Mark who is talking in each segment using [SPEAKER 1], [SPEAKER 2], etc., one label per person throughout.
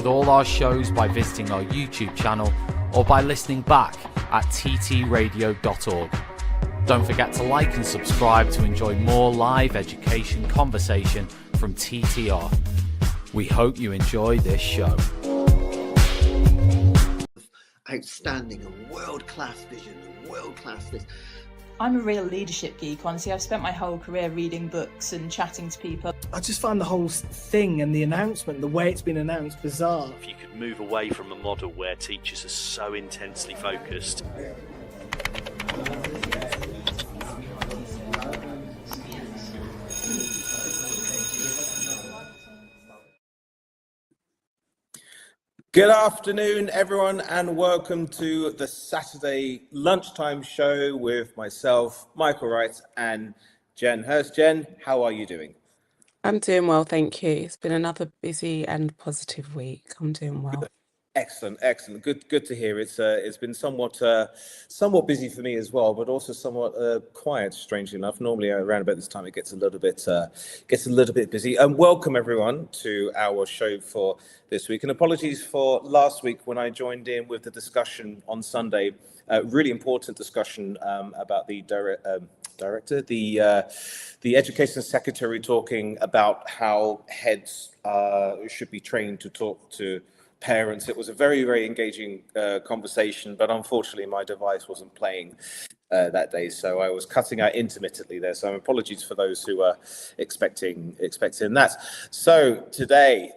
[SPEAKER 1] with all our shows by visiting our YouTube channel or by listening back at ttradio.org. Don't forget to like and subscribe to enjoy more live education conversation from TTR. We hope you enjoy this show.
[SPEAKER 2] Outstanding and world-class vision and world-class this.
[SPEAKER 3] I'm a real leadership geek, honestly. I've spent my whole career reading books and chatting to people.
[SPEAKER 4] I just find the whole thing and the announcement, the way it's been announced, bizarre.
[SPEAKER 5] If you could move away from a model where teachers are so intensely focused.
[SPEAKER 6] Good afternoon, everyone, and welcome to the Saturday lunchtime show with myself, Michael Wright, and Jen Hurst. Jen, how are you doing?
[SPEAKER 7] I'm doing well, thank you. It's been another busy and positive week. I'm doing well.
[SPEAKER 6] Excellent, excellent. Good to hear. It's been somewhat busy for me as well, but also somewhat quiet. Strangely enough, normally around about this time it gets a little bit busy. And welcome everyone to our show for this week. And apologies for last week when I joined in with the discussion on Sunday. Really important discussion about the director, the education secretary, talking about how heads should be trained to talk to parents. It was a very, very engaging conversation, but unfortunately my device wasn't playing that day, so I was cutting out intermittently there. So apologies for those who are expecting that. So today,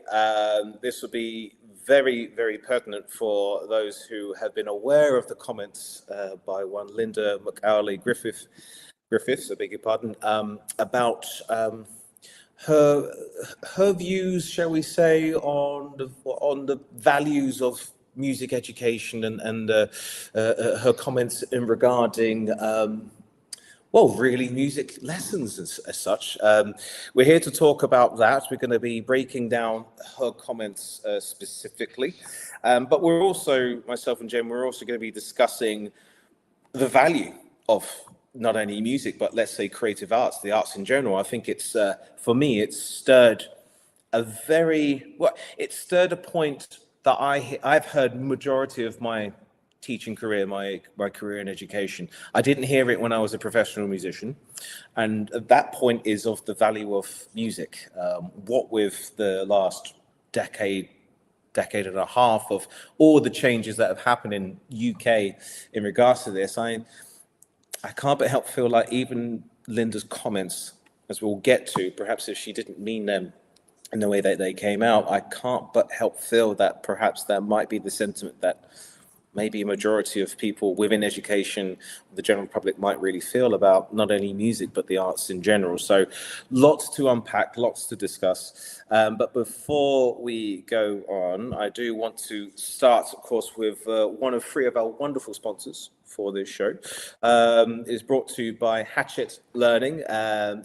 [SPEAKER 6] this will be very, very pertinent for those who have been aware of the comments by one Linda McAulay-Griffiths, I beg your pardon, about her views, shall we say, on the values of music education and her comments in regarding really music lessons as such. We're here to talk about that. We're going to be breaking down her comments specifically, but we're also, myself and Jen, we're also going to be discussing the value of not only music, but let's say creative arts, the arts in general. I think it's, for me, it stirred a point that I've heard majority of my teaching career, my career in education. I didn't hear it when I was a professional musician. And that point is of the value of music. What with the last decade and a half of all the changes that have happened in UK in regards to this, I can't but help feel like even Linda's comments, as we'll get to, perhaps if she didn't mean them in the way that they came out, I can't but help feel that perhaps that might be the sentiment that maybe a majority of people within education, the general public, might really feel about not only music, but the arts in general. So lots to unpack, lots to discuss. But before we go on, I do want to start, of course, with one of three of our wonderful sponsors for this show. It is brought to you by Hatchet Learning,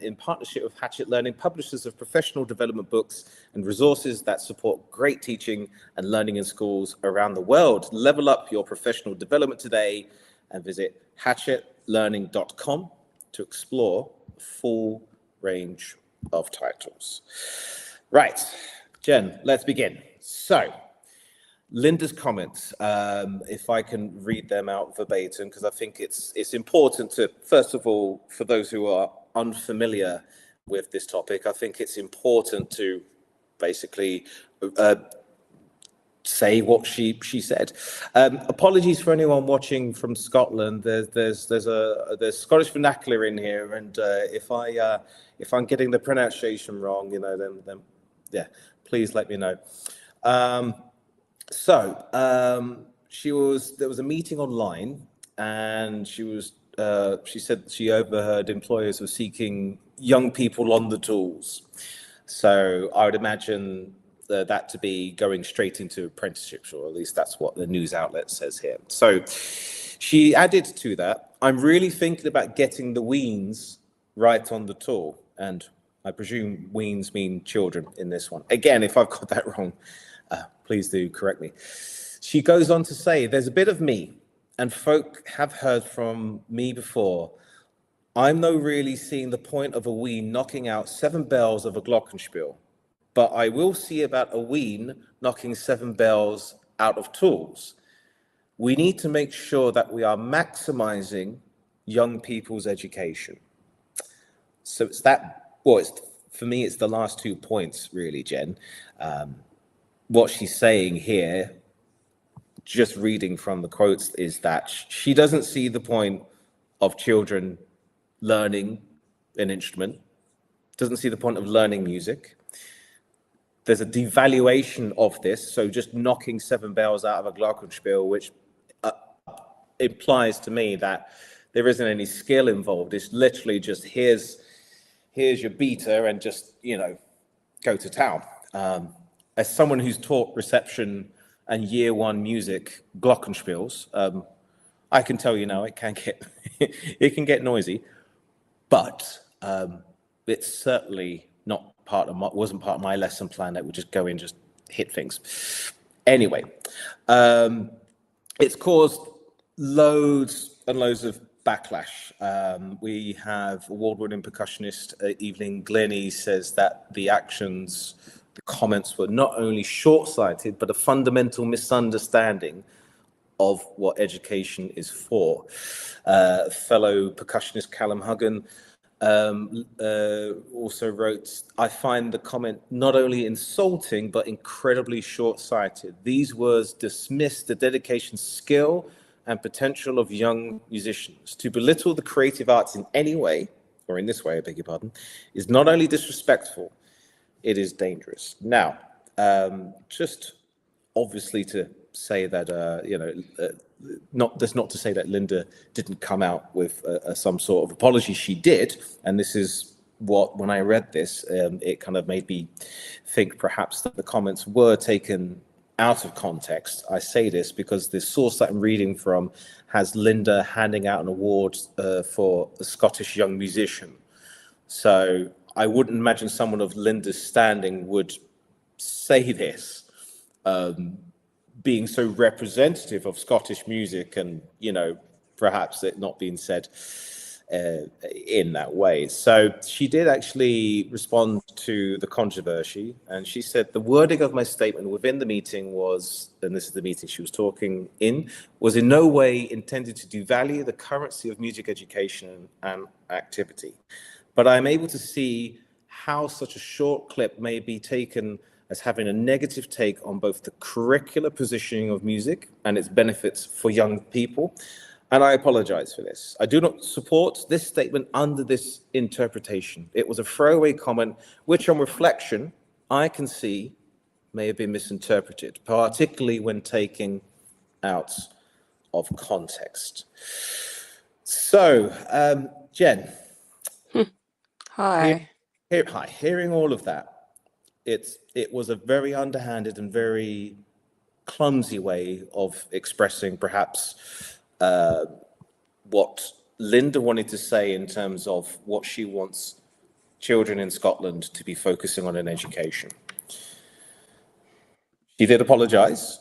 [SPEAKER 6] in partnership with Hatchet Learning, publishers of professional development books and resources that support great teaching and learning in schools around the world. Level up your professional development today and visit hatchetlearning.com to explore a full range of titles. Right, Jen, let's begin. So, Linda's comments, if I can read them out verbatim, because I think it's important to, first of all, for those who are unfamiliar with this topic, I think it's important to basically say what she said. Apologies for anyone watching from Scotland. There's Scottish vernacular in here, and if I'm getting the pronunciation wrong, then yeah, please let me know. So there was a meeting online, and she said she overheard employers were seeking young people on the tools. So I would imagine that to be going straight into apprenticeships, or at least that's what the news outlet says here. So she added to that, I'm really thinking about getting the weans right on the tool. And I presume weans mean children in this one. Again, if I've got that wrong, please do correct me. She goes on to say, there's a bit of me, and folk have heard from me before. I'm no really seeing the point of a ween knocking out 7 bells of a glockenspiel. but I will see about a ween knocking 7 bells out of tools. We need to make sure that we are maximizing young people's education. So it's that, well, for me, it's the last 2 points, really, Jen. What she's saying here, just reading from the quotes, is that she doesn't see the point of children learning an instrument, doesn't see the point of learning music. There's a devaluation of this, so just knocking 7 bells out of a glockenspiel, which implies to me that there isn't any skill involved. It's literally just here's your beater and just, go to town. As someone who's taught reception and year 1 music glockenspiels, I can tell you now it can get noisy, but it's certainly wasn't part of my lesson plan that would just go in, just hit things. Anyway, it's caused loads and loads of backlash. We have award-winning percussionist Evelyn Glennie says that the comments were not only short-sighted, but a fundamental misunderstanding of what education is for. Fellow percussionist Callum Huggan also wrote, I find the comment not only insulting, but incredibly short-sighted. These words dismiss the dedication, skill, and potential of young musicians. To belittle the creative arts in any way, or in this way, I beg your pardon, is not only disrespectful, it is dangerous. Now, just obviously to say that, that's not to say that Linda didn't come out with some sort of apology. She did, and this is when I read this, it kind of made me think perhaps that the comments were taken out of context. I say this because the source that I'm reading from has Linda handing out an award for a Scottish young musician. So I wouldn't imagine someone of Linda's standing would say this, being so representative of Scottish music and, perhaps it not being said in that way. So she did actually respond to the controversy, and she said the wording of my statement within the meeting was, and this is the meeting she was talking in, was in no way intended to devalue the currency of music education and activity. But I'm able to see how such a short clip may be taken as having a negative take on both the curricular positioning of music and its benefits for young people. And I apologize for this. I do not support this statement under this interpretation. It was a throwaway comment, which on reflection, I can see may have been misinterpreted, particularly when taken out of context. So, Jen.
[SPEAKER 7] Hi.
[SPEAKER 6] Hi. Hearing all of that, it was a very underhanded and very clumsy way of expressing perhaps what Linda wanted to say in terms of what she wants children in Scotland to be focusing on in education. She did apologise,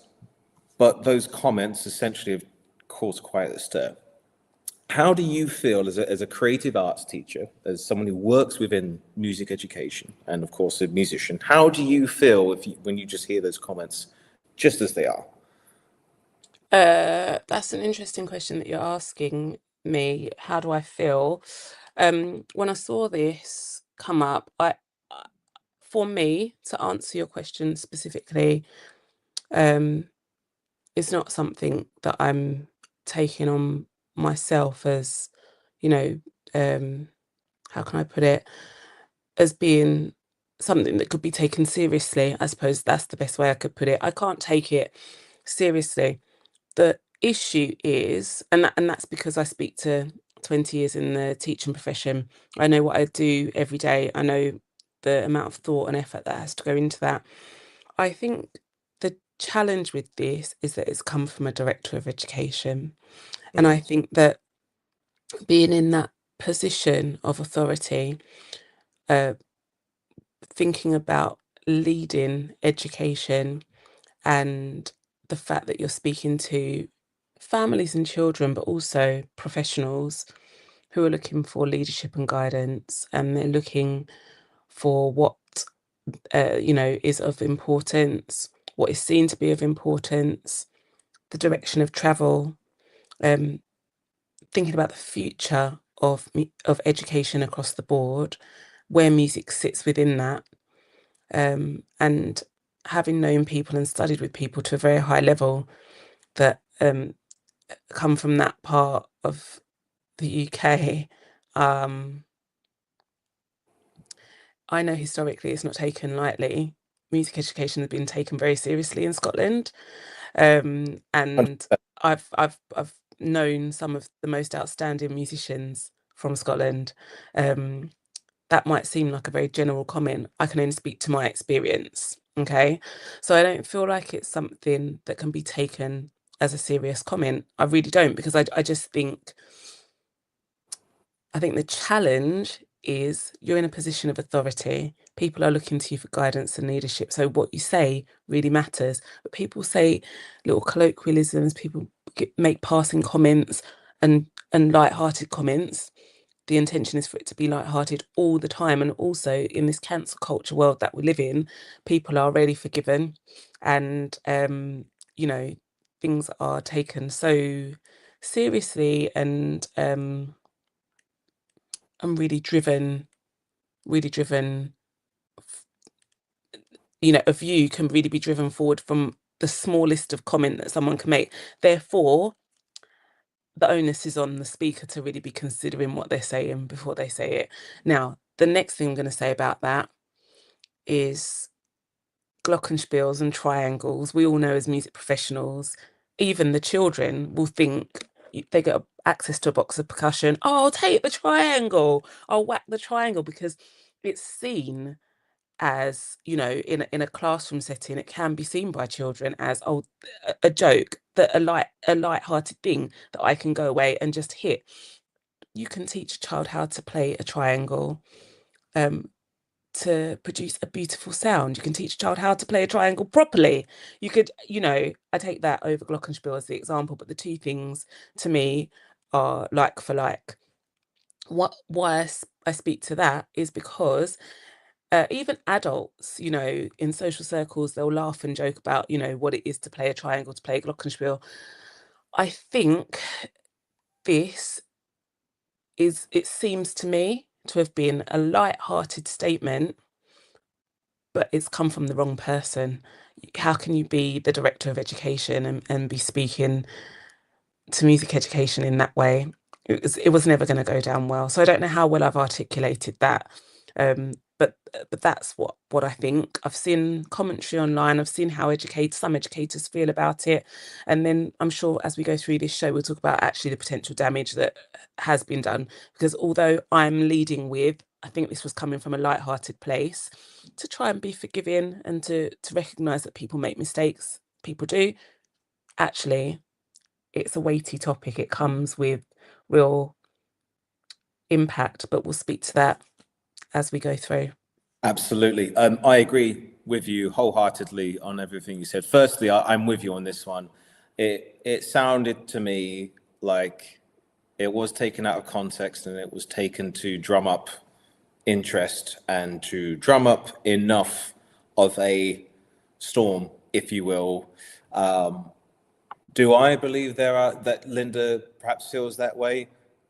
[SPEAKER 6] but those comments essentially have caused quite a stir. How do you feel as a creative arts teacher, as someone who works within music education, and of course a musician, how do you feel when you just hear those comments just as they are?
[SPEAKER 7] That's an interesting question that you're asking me. How do I feel? When I saw this come up, for me, to answer your question specifically, it's not something that I'm taking on myself as, how can I put it, as being something that could be taken seriously. I suppose that's the best way I could put it. I can't take it seriously. The issue is, and that's because I speak to 20 years in the teaching profession. I know what I do every day. I know the amount of thought and effort that has to go into that. I think the challenge with this is that it's come from a director of education. And I think that being in that position of authority, thinking about leading education and the fact that you're speaking to families and children, but also professionals who are looking for leadership and guidance, and they're looking for what is of importance, what is seen to be of importance, the direction of travel, thinking about the future of education across the board, where music sits within that, and having known people and studied with people to a very high level that come from that part of the UK. I know historically it's not taken lightly. Music education has been taken very seriously in Scotland, and I've known some of the most outstanding musicians from Scotland. That might seem like a very general comment. I can only speak to my experience. Okay, so I don't feel like it's something that can be taken as a serious comment. I really don't, because I just think, I think the challenge is you're in a position of authority. People are looking to you for guidance and leadership. So what you say really matters. But people say little colloquialisms, people make passing comments and light-hearted comments. The intention is for it to be light-hearted all the time. And also in this cancel culture world that we live in, people are really forgiven, and things are taken so seriously, and I'm really driven, a view can really be driven forward from the smallest of comment that someone can make. Therefore, the onus is on the speaker to really be considering what they're saying before they say it. Now, the next thing I'm going to say about that is glockenspiels and triangles. We all know as music professionals, even the children will think they get access to a box of percussion. Oh, I'll take the triangle. I'll whack the triangle, because it's seen as, in a classroom setting, it can be seen by children as a joke, that a light-hearted thing that I can go away and just hit. You can teach a child how to play a triangle to produce a beautiful sound. You can teach a child how to play a triangle properly. You could, I take that over glockenspiel as the example, but the two things to me are like for like. Why I speak to that is because even adults, in social circles, they'll laugh and joke about, what it is to play a triangle, to play a glockenspiel. I think it seems to me to have been a light-hearted statement, but it's come from the wrong person. How can you be the director of education and be speaking to music education in that way? It was never going to go down well. So I don't know how well I've articulated that. But that's what I think. I've seen commentary online. I've seen how some educators feel about it. And then I'm sure as we go through this show, we'll talk about actually the potential damage that has been done. Because although I'm leading with, I think this was coming from a light-hearted place, to try and be forgiving and to recognise that people make mistakes. People do. Actually, it's a weighty topic. It comes with real impact, but we'll speak to that as we go through.
[SPEAKER 6] Absolutely. I agree with you wholeheartedly on everything you said. Firstly, I'm with you on this one. It sounded to me like it was taken out of context, and it was taken to drum up interest and to drum up enough of a storm, if you will. Do I believe that Linda perhaps feels that way?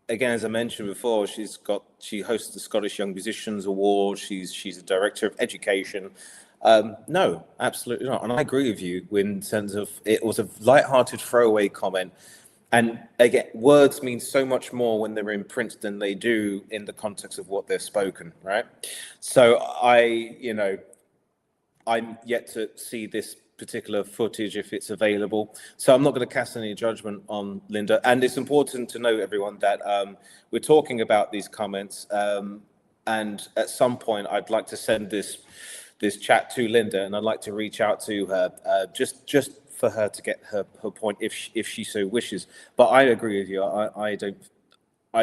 [SPEAKER 6] Again, as I mentioned before, she hosts the Scottish Young Musicians Award. She's a director of education. No, absolutely not. And I agree with you in terms of it was a light-hearted throwaway comment. And again, words mean so much more when they're in print than they do in the context of what they're spoken, right? So I'm yet to see this particular footage if it's available. So I'm not going to cast any judgment on Linda. And it's important to know, everyone, that we're talking about these comments. And at some point, I'd like to send this chat to Linda, and I'd like to reach out to her just for her to get her point if she so wishes. But I agree with you. I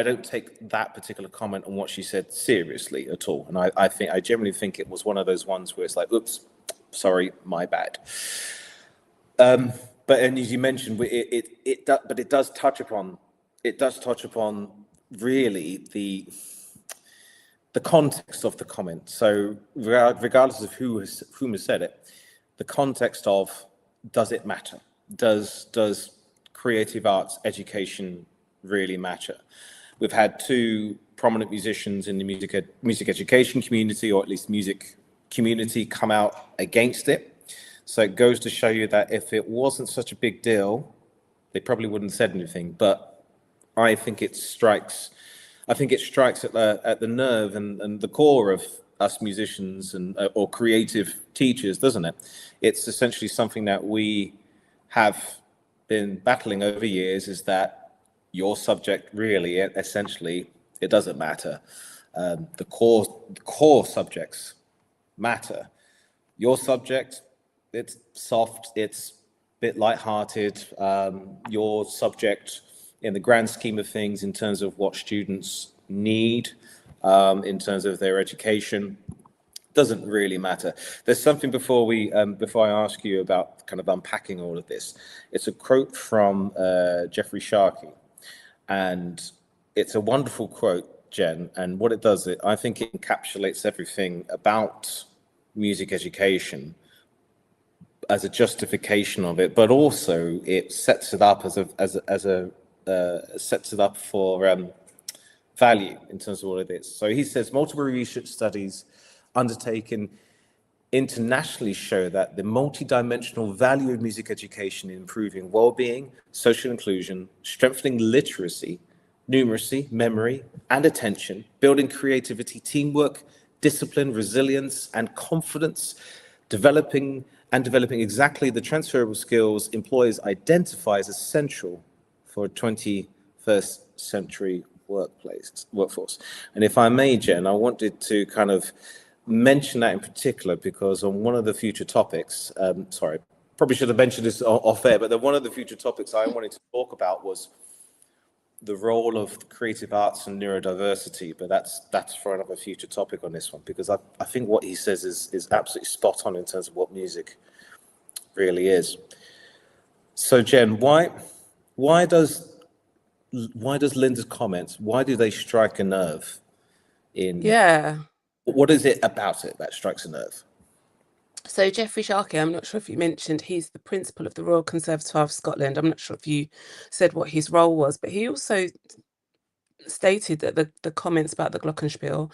[SPEAKER 6] don't take that particular comment on what she said seriously at all. And I generally think it was one of those ones where it's like, oops, sorry, my bad. But as you mentioned, it does touch upon really the context of the comment. So regardless of whom has said it, the context of, does it matter? Does creative arts education really matter? We've had two prominent musicians in the music education community, or at least music community, come out against it. So it goes to show you that if it wasn't such a big deal, they probably wouldn't have said anything. But I think it strikes at the nerve and the core of us musicians and or creative teachers, doesn't it? It's essentially something that we have been battling over years, is that your subject really, essentially, it doesn't matter. The core subjects matter. Your subject, it's soft, it's a bit lighthearted. Your subject, in the grand scheme of things, in terms of what students need, in terms of their education, doesn't really matter. There's something before I ask you about kind of unpacking all of this. It's a quote from Jeffrey Sharkey, and it's a wonderful quote, Jen. And what it does, I think it encapsulates everything about music education as a justification of it, but also it sets it up sets it up for value in terms of what it is. So he says, multiple research studies undertaken internationally show that the multidimensional value of music education in improving well-being, social inclusion, strengthening literacy, numeracy, memory, and attention, building creativity, teamwork, discipline, resilience, and confidence, developing exactly the transferable skills employers identify as essential for a 21st century workforce. And if I may, Jen, I wanted to kind of mention that in particular because on one of the future topics, probably should have mentioned this off air, but one of the future topics I wanted to talk about was the role of creative arts and neurodiversity, but that's for another future topic on this one, because I think what he says is absolutely spot on in terms of what music really is. So Jen, why does Linda's comments, why do they strike a nerve in?
[SPEAKER 7] Yeah.
[SPEAKER 6] What is it about it that strikes a nerve?
[SPEAKER 7] So Jeffrey Sharkey, I'm not sure if you mentioned, he's the principal of the Royal Conservatoire of Scotland. I'm not sure if you said what his role was, but he also stated that the comments about the glockenspiel,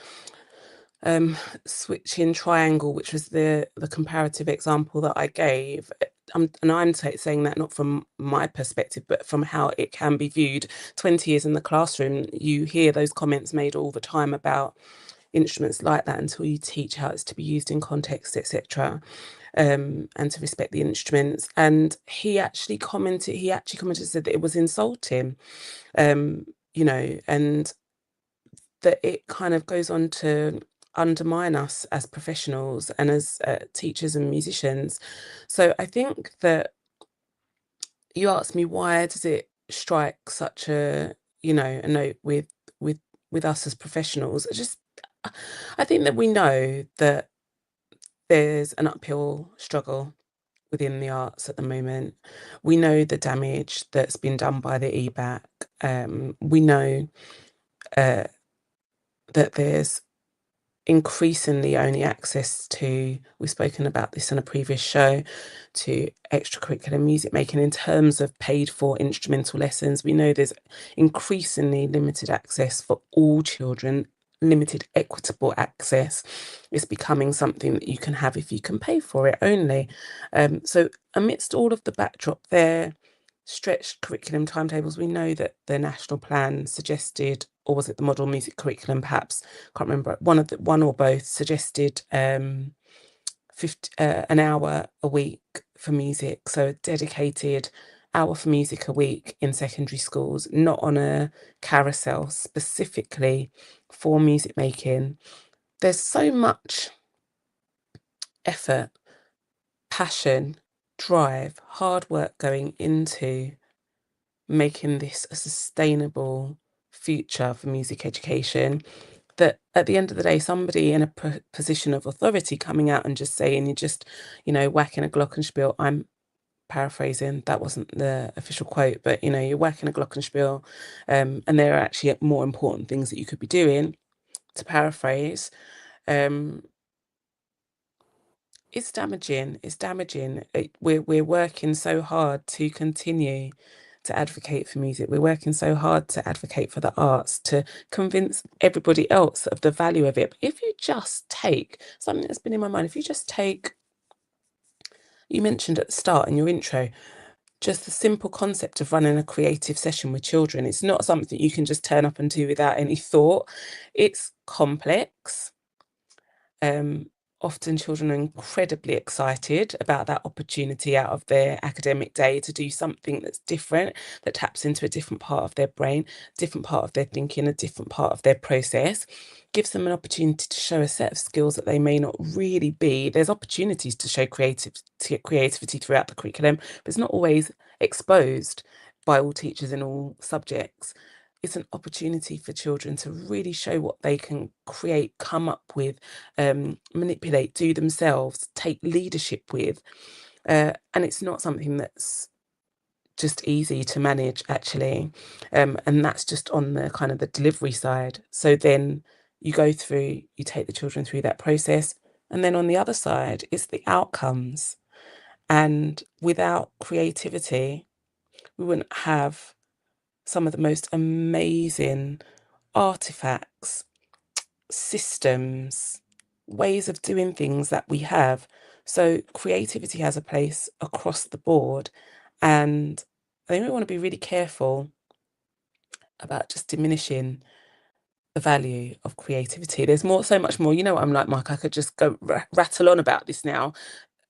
[SPEAKER 7] switching triangle, which was the comparative example that I gave, and I'm saying that not from my perspective, but from how it can be viewed. 20 years in the classroom, you hear those comments made all the time about instruments like that until you teach how it's to be used in context, etc., and to respect the instruments. And he actually commented, said that it was insulting, and that it kind of goes on to undermine us as professionals and as teachers and musicians. So I think that you asked me, why does it strike such a note with us as professionals? I think that we know that there's an uphill struggle within the arts at the moment. We know the damage that's been done by the EBAC. We know that there's increasingly only access to, we've spoken about this in a previous show, to extracurricular music making in terms of paid for instrumental lessons. We know there's increasingly limited access for all children, limited equitable access. It's becoming something that you can have if you can pay for it only. So amidst all of the backdrop there, stretched curriculum timetables, we know that the national plan suggested, or was it the model music curriculum perhaps, can't remember, one or both suggested an hour a week for music, so a dedicated hour for music a week in secondary schools, not on a carousel specifically for music making. There's so much effort, passion, drive, hard work going into making this a sustainable future for music education, that at the end of the day, somebody in a position of authority coming out and just saying, you're just, whacking a glockenspiel, I'm paraphrasing, that wasn't the official quote, but you're whacking a glockenspiel, and there are actually more important things that you could be doing. to paraphrase, it's damaging. It's damaging. We're working so hard to continue to advocate for music. We're working so hard to advocate for the arts, to convince everybody else of the value of it. But if you just take something that's been in my mind, if you just take, you mentioned at the start in your intro, just the simple concept of running a creative session with children. It's not something you can just turn up and do without any thought. It's complex. Often children are incredibly excited about that opportunity out of their academic day to do something that's different, that taps into a different part of their brain, different part of their thinking, a different part of their process, gives them an opportunity to show a set of skills that they may not really be. There's opportunities to show creativity throughout the curriculum, but it's not always exposed by all teachers in all subjects. It's an opportunity for children to really show what they can create, come up with, manipulate, do themselves, take leadership with. And it's not something that's just easy to manage, actually. And that's just on the kind of the delivery side. So then you take the children through that process. And then on the other side, it's the outcomes. And without creativity, we wouldn't have some of the most amazing artifacts, systems, ways of doing things that we have. So creativity has a place across the board. And I think we want to be really careful about just diminishing the value of creativity. There's so much more. You know what I'm like, Mike, I could just go rattle on about this now.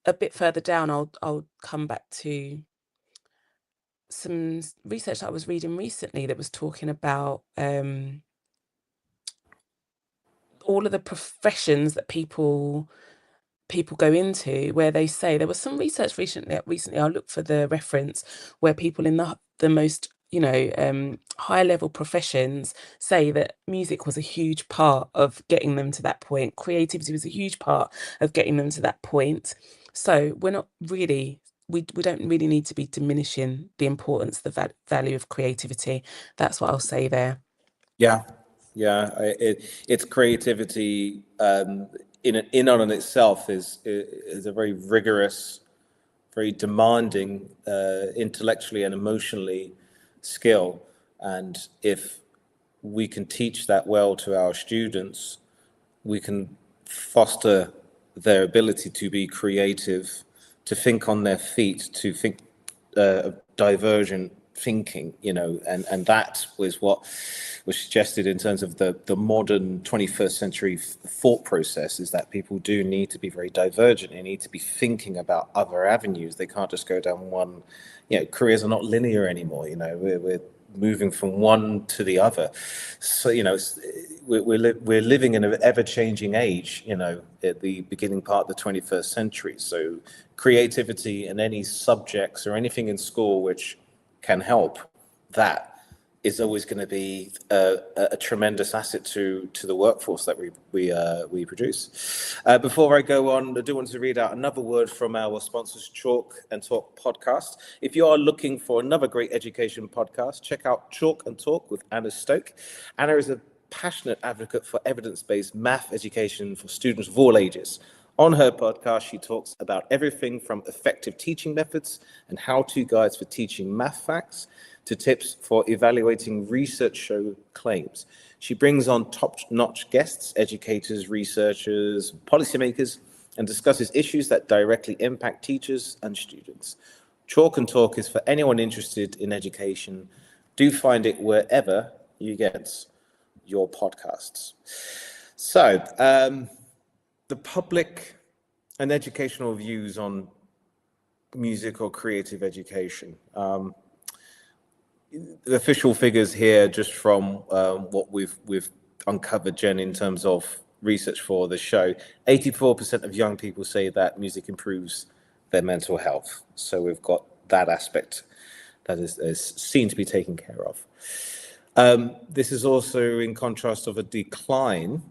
[SPEAKER 7] A bit further down, I'll come back to some research that I was reading recently that was talking about all of the professions that people go into, where they say there was some research recently. I'll look for the reference, where people in the most high level professions say that music was a huge part of getting them to that point. Creativity was a huge part of getting them to that point. So we're not really. We don't really need to be diminishing the importance, the value of creativity. That's what I'll say there.
[SPEAKER 6] Yeah, it's creativity in on itself is a very rigorous, very demanding, intellectually and emotionally skill. And if we can teach that well to our students, we can foster their ability to be creative, to think on their feet, to think divergent thinking, and that was what was suggested in terms of the modern 21st century thought process, is that people do need to be very divergent. They need to be thinking about other avenues. They can't just go down one. Careers are not linear anymore. We're moving from one to the other. So we're living in an ever-changing age, at the beginning part of the 21st century. So creativity in any subjects or anything in school which can help, that is always going to be a tremendous asset to the workforce that we produce. Before I go on, I do want to read out another word from our sponsors, Chalk and Talk podcast. If you are looking for another great education podcast, check out Chalk and Talk with Anna Stoke. Anna is a passionate advocate for evidence-based math education for students of all ages. On her podcast, she talks about everything from effective teaching methods and how-to guides for teaching math facts to tips for evaluating research show claims. She brings on top-notch guests, educators, researchers, policymakers, and discusses issues that directly impact teachers and students. Chalk and Talk is for anyone interested in education. Do find it wherever you get your podcasts. So, the public and educational views on music or creative education. The official figures here, just from what we've uncovered, Jen, in terms of research for the show, 84% of young people say that music improves their mental health. So we've got that aspect that is seen to be taken care of. This is also in contrast of a decline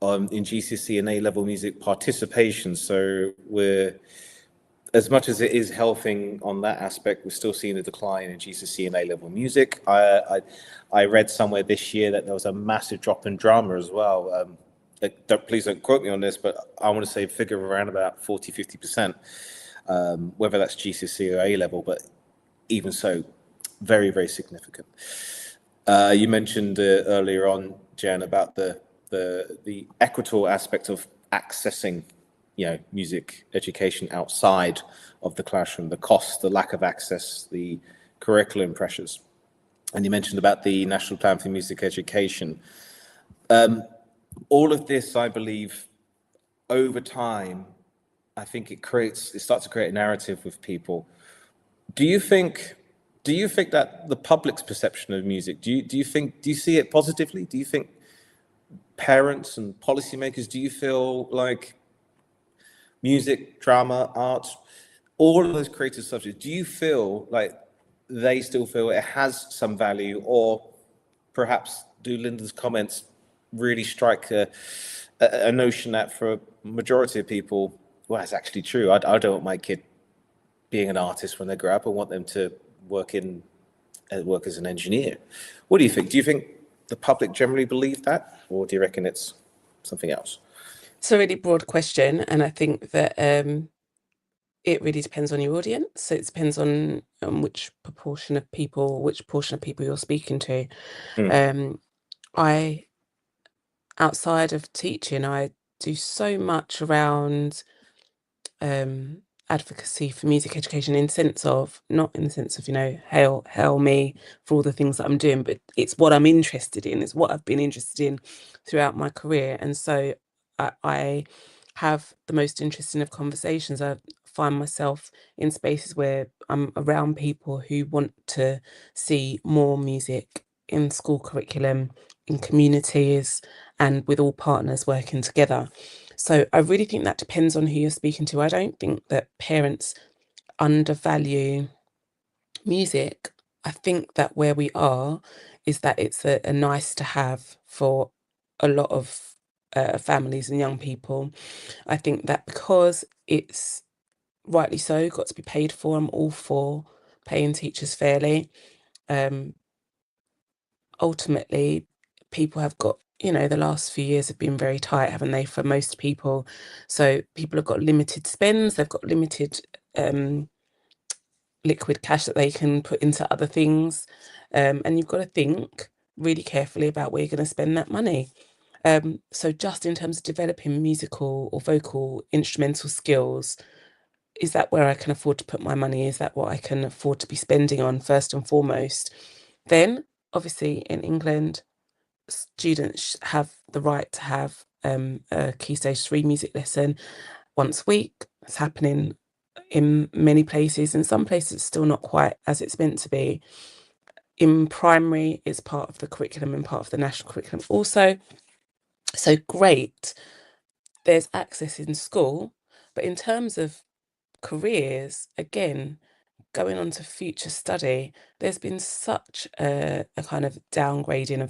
[SPEAKER 6] in GCSE and A-level music participation. So we're as much as it is helping on that aspect, we're still seeing a decline in GCSE and A-level music. I read somewhere this year that there was a massive drop in drama as well. Please don't quote me on this, but I want to say a figure of around about 40-50%, whether that's GCSE or A-level, but even so, very, very significant. You mentioned earlier on, Jen, about the equitable aspect of accessing music education outside of the classroom, the cost, the lack of access, the curriculum pressures. And you mentioned about the National Plan for Music Education. All of this, I believe, over time, I think it starts to create a narrative with people. Do you think that the public's perception of music, do you see it positively? Do you think parents and policymakers, do you feel like music, drama, art, all of those creative subjects, do you feel like they still feel it has some value, or perhaps do Linda's comments really strike a notion that for a majority of people, well, it's actually true. I don't want my kid being an artist when they grow up. I want them to work as an engineer. What do you think? Do you think the public generally believe that, or do you reckon it's something else?
[SPEAKER 7] It's a really broad question, and I think that it really depends on your audience. So it depends on which portion of people you're speaking to. I, outside of teaching, I do so much around advocacy for music education, not in the sense of hail me for all the things that I'm doing, but it's what I'm interested in. It's what I've been interested in throughout my career, and so I have the most interesting of conversations. I find myself in spaces where I'm around people who want to see more music in school curriculum, in communities, and with all partners working together. So I really think that depends on who you're speaking to. I don't think that parents undervalue music. I think that where we are is that it's a nice to have for a lot of families and young people. I think that because it's rightly so got to be paid for, I'm all for paying teachers fairly. Ultimately, people have got, the last few years have been very tight, haven't they, for most people? So people have got limited spends, they've got limited liquid cash that they can put into other things. And you've got to think really carefully about where you're going to spend that money. So just in terms of developing musical or vocal instrumental skills, is that where I can afford to put my money? Is that what I can afford to be spending on first and foremost? Then, obviously, in England, students have the right to have a Key Stage 3 music lesson once a week. It's happening in many places. In some places, it's still not quite as it's meant to be. In primary, it's part of the curriculum and part of the national curriculum also. So great, there's access in school. But in terms of careers, again, going on to future study, there's been such a kind of downgrading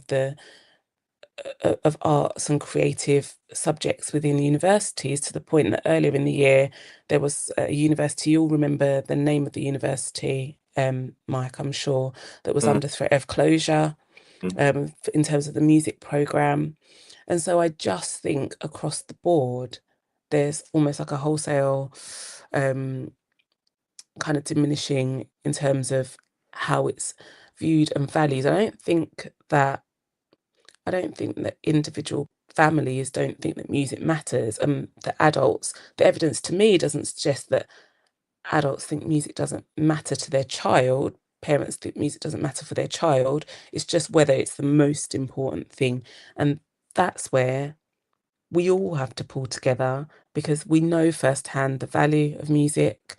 [SPEAKER 7] of arts and creative subjects within universities, to the point that earlier in the year there was a university, you'll remember the name of the university, Mike, I'm sure, that was under threat of closure in terms of the music programme. And so I just think across the board there's almost like a wholesale kind of diminishing in terms of how it's viewed and valued. I don't think that individual families don't think that music matters. The evidence to me doesn't suggest that adults think music doesn't matter to their child. Parents think music doesn't matter for their child. It's just whether it's the most important thing. And that's where we all have to pull together, because we know firsthand the value of music.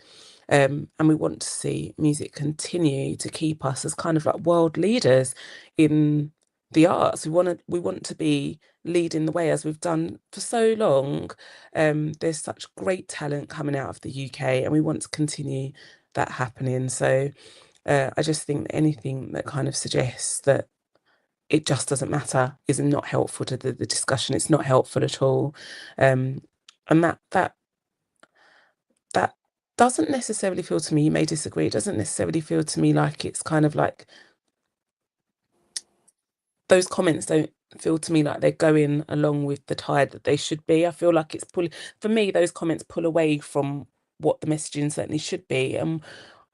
[SPEAKER 7] And we want to see music continue to keep us as kind of like world leaders in the arts. We want to be leading the way, as we've done for so long. There's such great talent coming out of the UK, and we want to continue that happening. So I just think that anything that kind of suggests that it just doesn't matter is not helpful to the discussion. It's not helpful at all. And that doesn't necessarily feel to me, you may disagree, it doesn't necessarily feel to me like it's kind of like those comments don't feel to me like they're going along with the tide that they should be. I feel like it's pulling, for me, those comments pull away from what the messaging certainly should be. And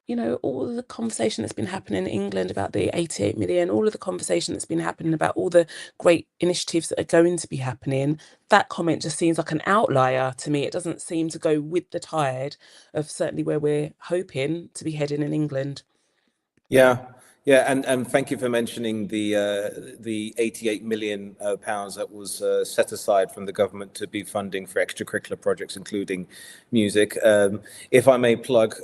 [SPEAKER 7] you know, all of the conversation that's been happening in England about the 88 million, all of the conversation that's been happening about all the great initiatives that are going to be happening, that comment just seems like an outlier to me. It doesn't seem to go with the tide of certainly where we're hoping to be heading in England.
[SPEAKER 6] Yeah, yeah, and thank you for mentioning the 88 million pounds that was set aside from the government to be funding for extracurricular projects, including music. If I may plug,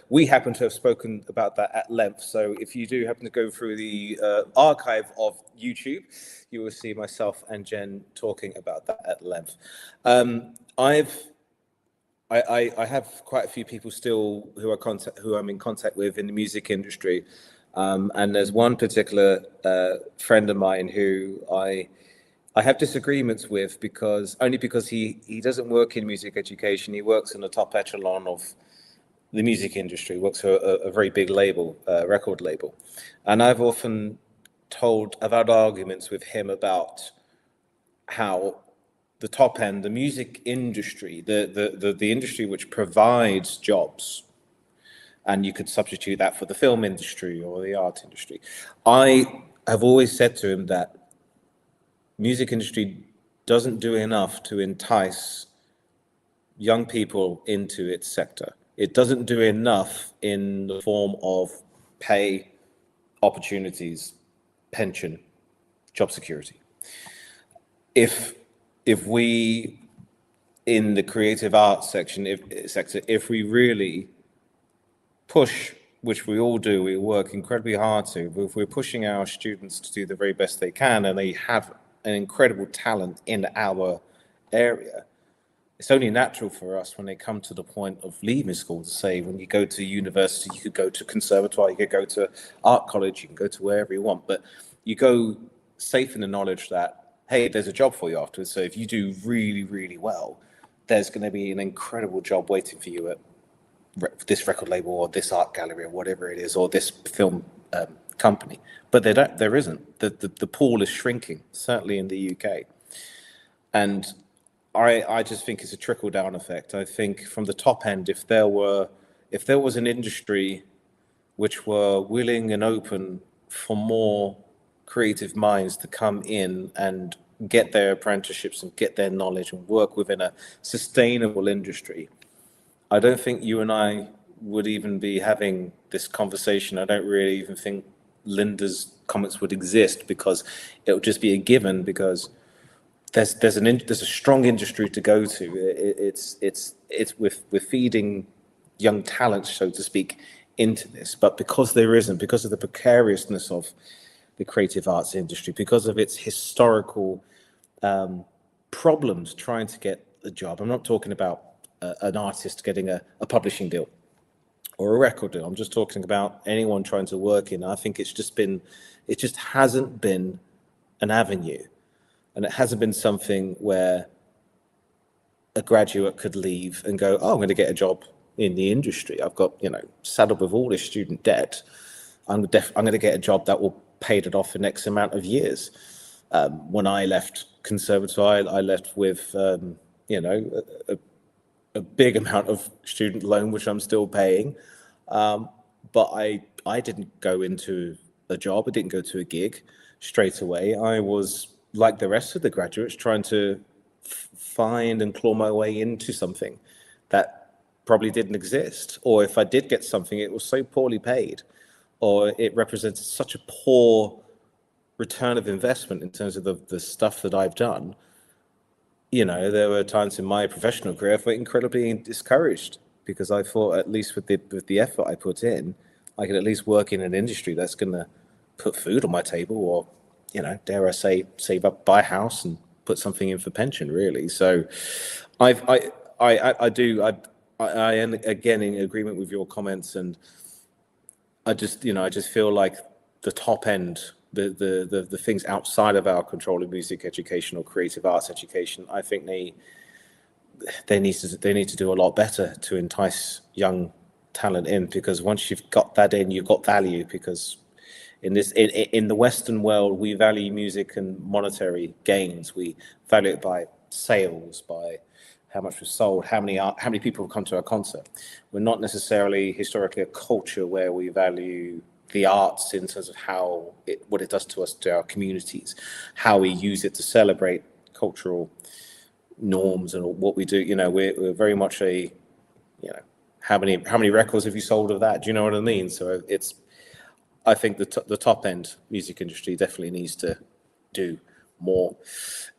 [SPEAKER 6] we happen to have spoken about that at length. So if you do happen to go through the archive of YouTube, you will see myself and Jen talking about that at length. I have quite a few people still who I'm in contact with in the music industry, and there's one particular friend of mine who I have disagreements with because he doesn't work in music education. He works in the top echelon of the music industry. He works for a very big label, record label, and I've often had arguments with him about how the top end, the music industry, the industry which provides jobs, and you could substitute that for the film industry or the art industry. I have always said to him that music industry doesn't do enough to entice young people into its sector. It doesn't do enough in the form of pay, opportunities, pension, job security. If we, in the creative arts sector, if we really push, which we all do, we work incredibly hard to, but if we're pushing our students to do the very best they can, and they have an incredible talent in our area, it's only natural for us when they come to the point of leaving school to say, when you go to university, you could go to conservatoire, you could go to art college, you can go to wherever you want, but you go safe in the knowledge that, hey, there's a job for you afterwards. So if you do really, really well, there's going to be an incredible job waiting for you at this record label or this art gallery or whatever it is, or this film company. But there isn't. The pool is shrinking, certainly in the UK. And I just think it's a trickle down effect. I think from the top end, if there was an industry which were willing and open for more creative minds to come in and get their apprenticeships and get their knowledge and work within a sustainable industry, I don't think you and I would even be having this conversation. I don't really even think Linda's comments would exist, because it would just be a given, because there's a strong industry to go to. We're feeding young talents, so to speak, into this, but because there isn't, because of the precariousness of the creative arts industry, because of its historical problems trying to get a job. I'm not talking about an artist getting a publishing deal or a record deal. I'm just talking about anyone trying to work in. I think it just hasn't been an avenue, and it hasn't been something where a graduate could leave and go, oh, I'm going to get a job in the industry. I've got, saddled with all this student debt. I'm going to get a job that will paid it off in X amount of years. When I left conservatoire, I left with, a big amount of student loan, which I'm still paying. But I didn't go into a job. I didn't go to a gig straight away. I was, like the rest of the graduates, trying to find and claw my way into something that probably didn't exist. Or if I did get something, it was so poorly paid, or it represented such a poor return of investment in terms of the stuff that I've done. There were times in my professional career I felt incredibly discouraged, because I thought, at least with the effort I put in, I could at least work in an industry that's going to put food on my table, or, dare I say, save up, buy a house and put something in for pension, really. So I am again in agreement with your comments, and I just feel like the top end, the things outside of our control of music education or creative arts education, I think they need to do a lot better to entice young talent in, because once you've got that in, you've got value. Because in the Western world, we value music and monetary gains. We value it by sales, by how much was sold, how many people have come to our concert. We're not necessarily historically a culture where we value the arts in terms of what it does to us, to our communities, how we use it to celebrate cultural norms and what we do. We're very much how many records have you sold of that? Do you know what I mean? So I think the top end music industry definitely needs to do more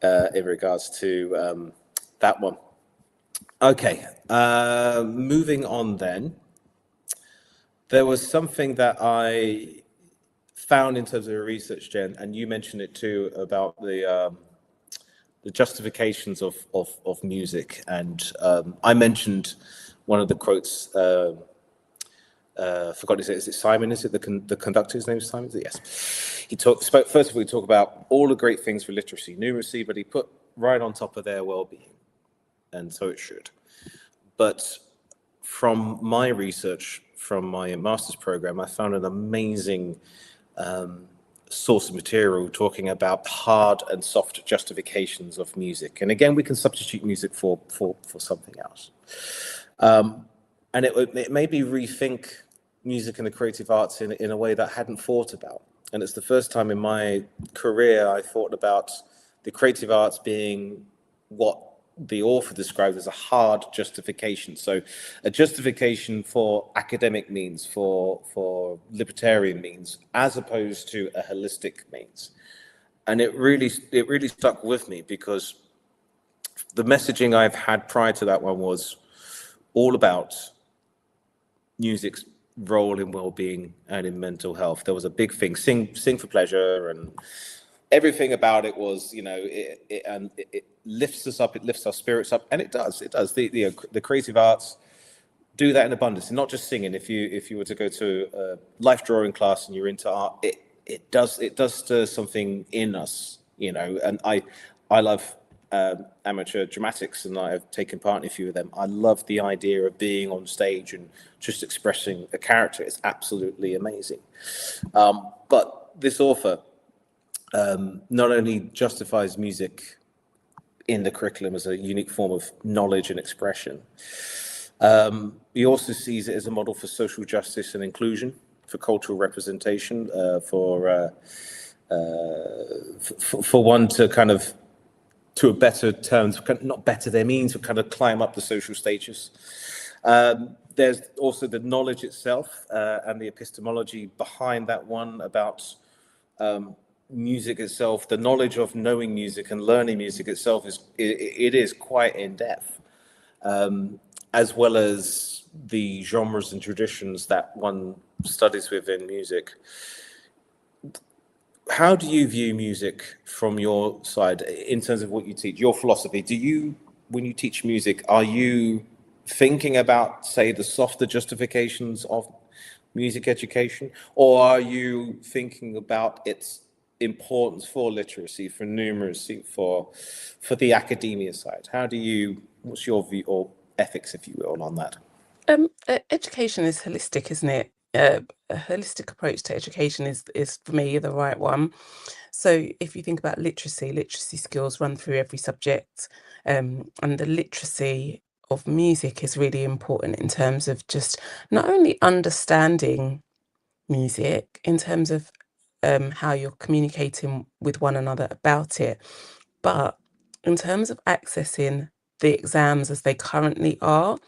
[SPEAKER 6] in regards to that one. Okay, moving on then. There was something that I found in terms of the research, Jen, and you mentioned it too, about the justifications of music. And I mentioned one of the quotes, forgot his name, is it Simon? Is it the conductor's name is Simon? Is it? Yes. First of all, he talked about all the great things for literacy, numeracy, but he put right on top of their well-being. And so it should. But from my research, from my master's program, I found an amazing source of material talking about hard and soft justifications of music. And again, we can substitute music for something else. And it made me rethink music and the creative arts in a way that I hadn't thought about. And it's the first time in my career I thought about the creative arts being what the author described as a hard justification. So a justification for academic means, for libertarian means, as opposed to a holistic means. And it really stuck with me, because the messaging I've had prior to that one was all about music's role in well-being and in mental health. There was a big thing, sing for pleasure, and everything about it was, it lifts us up, it lifts our spirits up, and it does. The creative arts do that in abundance, and not just singing. If you were to go to a life drawing class and you're into art, it does stir something in us, And I love amateur dramatics, and I've taken part in a few of them. I love the idea of being on stage and just expressing a character. It's absolutely amazing. But this author not only justifies music in the curriculum as a unique form of knowledge and expression, he also sees it as a model for social justice and inclusion, for cultural representation, for one to kind of, to a better terms, not better their means, but kind of climb up the social status. There's also the knowledge itself and the epistemology behind that one about music itself. The knowledge of knowing music and learning music itself is quite in depth, as well as the genres and traditions that one studies within music. How do you view music from your side in terms of what you teach, your philosophy? When you teach music, are you thinking about, say, the softer justifications of music education, or are you thinking about its importance for literacy, for numeracy, for the academia side? What's your view, or ethics, if you will, on that?
[SPEAKER 7] Education is holistic, isn't it? A holistic approach to education is for me the right one. So if you think about literacy skills run through every subject, and the literacy of music is really important in terms of just not only understanding music in terms of how you're communicating with one another about it, but in terms of accessing the exams as they currently are.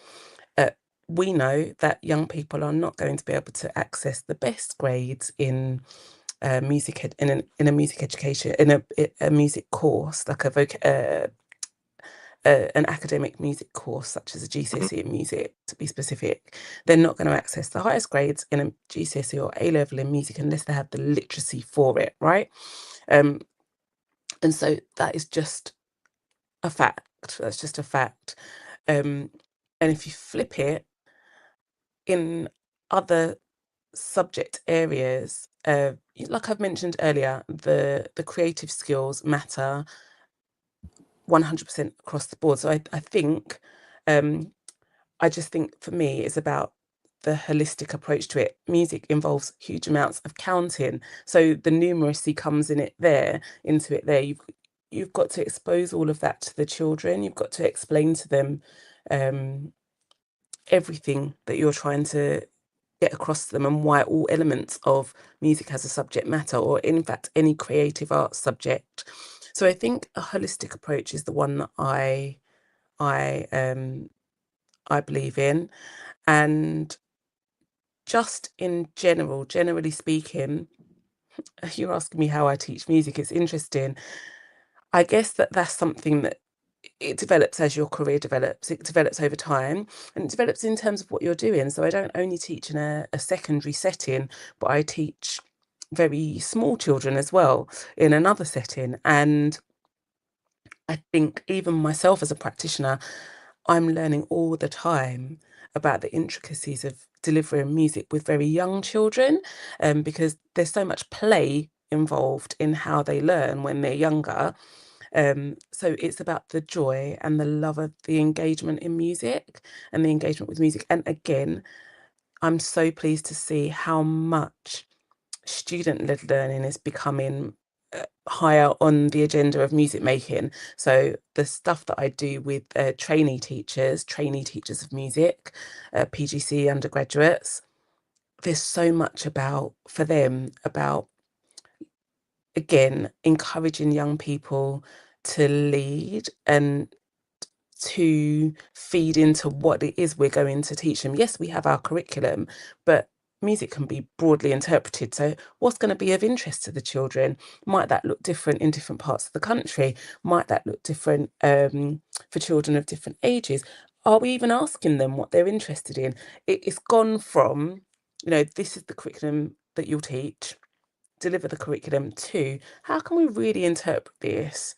[SPEAKER 7] We know that young people are not going to be able to access the best grades in music in a music education, in a music course, like an academic music course such as a GCSE in music, to be specific. They're not going to access the highest grades in a GCSE or A level in music unless they have the literacy for it, right? And so that is just a fact. That's just a fact. And if you flip it, in other subject areas, like I've mentioned earlier, the creative skills matter. 100% across the board. So I think, I just think for me, it's about the holistic approach to it. Music involves huge amounts of counting. So the numeracy comes into it there. You've got to expose all of that to the children. You've got to explain to them everything that you're trying to get across to them, and why all elements of music as a subject matter, or in fact any creative arts subject. So I think a holistic approach is the one that I believe in. And just in generally speaking, you're asking me how I teach music. It's interesting. I guess that's something that it develops as your career develops. It develops over time, and it develops in terms of what you're doing. So I don't only teach in a secondary setting, but I teach very small children as well in another setting. And I think even myself as a practitioner, I'm learning all the time about the intricacies of delivering music with very young children, because there's so much play involved in how they learn when they're younger. So it's about the joy and the love of the engagement in music and the engagement with music. And again, I'm so pleased to see how much student-led learning is becoming higher on the agenda of music making. So the stuff that I do with trainee teachers of music, PGC undergraduates, there's so much for them about, again, encouraging young people to lead and to feed into what it is we're going to teach them. Yes, we have our curriculum, but music can be broadly interpreted. So what's going to be of interest to the children? Might that look different in different parts of the country? Might that look different for children of different ages? Are we even asking them what they're interested in? It's gone from, this is the curriculum that you'll teach, deliver the curriculum, to how can we really interpret this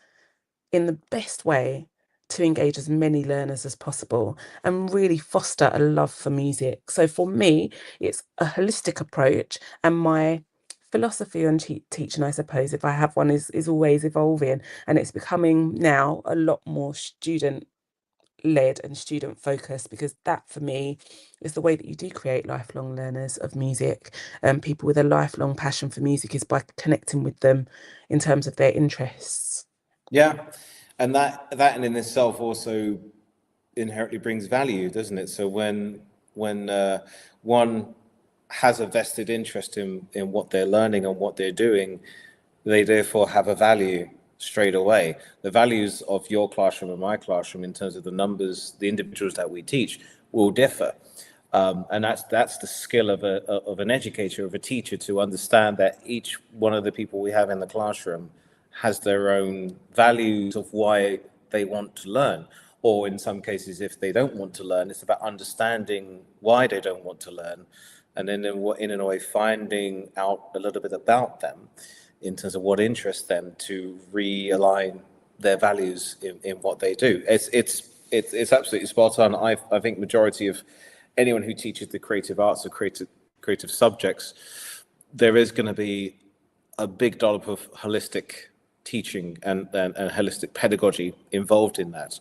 [SPEAKER 7] in the best way to engage as many learners as possible and really foster a love for music. So for me, it's a holistic approach, and my philosophy on teaching, I suppose, if I have one, is always evolving, and it's becoming now a lot more student-led and student-focused, because that for me is the way that you do create lifelong learners of music, and people with a lifelong passion for music is by connecting with them in terms of their interests.
[SPEAKER 6] Yeah, and that in itself also inherently brings value, doesn't it? So when one has a vested interest in what they're learning and what they're doing, they therefore have a value straight away. The values of your classroom and my classroom, in terms of the numbers, the individuals that we teach, will differ. And that's the skill of an educator, of a teacher, to understand that each one of the people we have in the classroom has their own values of why they want to learn. Or in some cases, if they don't want to learn, it's about understanding why they don't want to learn, and then in a way finding out a little bit about them in terms of what interests them, to realign their values in what they do. It's absolutely spot on. I think majority of anyone who teaches the creative arts or creative subjects, there is going to be a big dollop of holistic teaching and holistic pedagogy involved in that.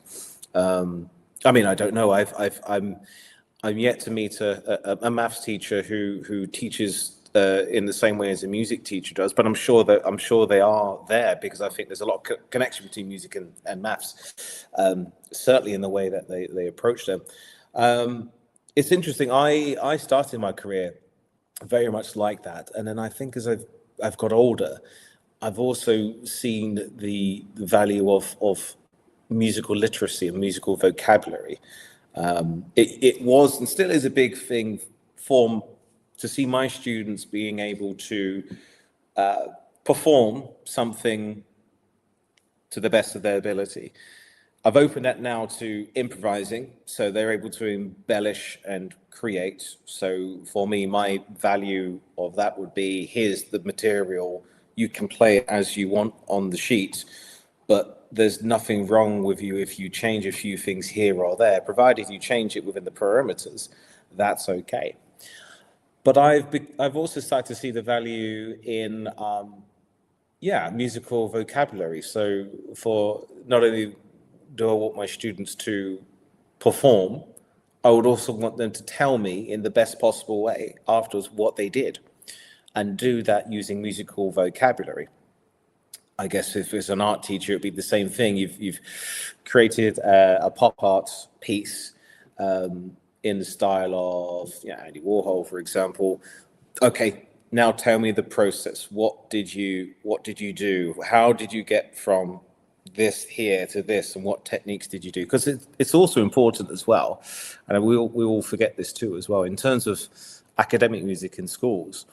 [SPEAKER 6] I mean, I don't know. I'm yet to meet a maths teacher who teaches in the same way as a music teacher does, but I'm sure they are there, because I think there's a lot of connection between music and maths, certainly in the way that they approach them. It's interesting. I started my career very much like that, and then I think as I've got older, I've also seen the value of musical literacy and musical vocabulary. It was and still is a big thing to see my students being able to perform something to the best of their ability. I've opened that now to improvising, so they're able to embellish and create. So for me, my value of that would be, here's the material, you can play it as you want on the sheet, but there's nothing wrong with you if you change a few things here or there, provided you change it within the perimeters, that's okay. But I've also started to see the value in musical vocabulary. So for not only do I want my students to perform, I would also want them to tell me in the best possible way afterwards what they did, and do that using musical vocabulary. I guess if it's an art teacher, it'd be the same thing. You've created a pop art piece in the style of Andy Warhol, for example. Okay, now tell me the process. What did you do? How did you get from this here to this, and what techniques did you do? Because it's also important as well, and we all forget this too as well. In terms of academic music in schools,